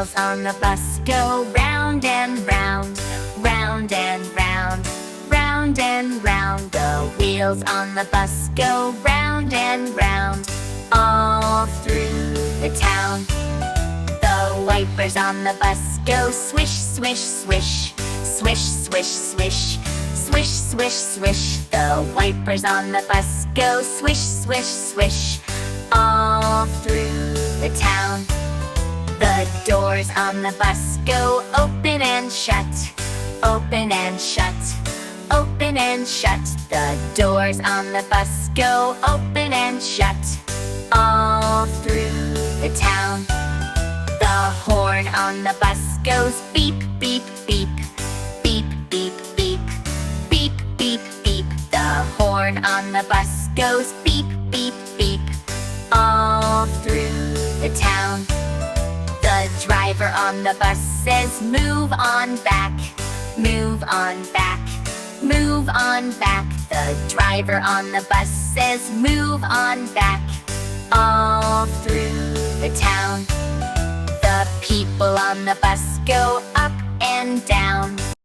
wheels on the bus go round and round, round and round, round and round. The wheels on the bus go round and round, all through the town. The wipers on the bus go swish, swish, swish, swish, swish, swish, swish, swish, swish. The wipers on the bus go swish, swish, swish, all through the town. The doors on the bus go open and shut, open and shut, open and shut. The doors on the bus go open and shut, all through the town. The horn on the bus goes beep, beep, beep, beep, beep, beep, beep, beep, beep. The horn on the bus goes beep, beep, beep, all through the town. The driver on the bus says move on back, move on back, move on back. The driver on the bus says move on back, all through the town. The people on the bus go up and down,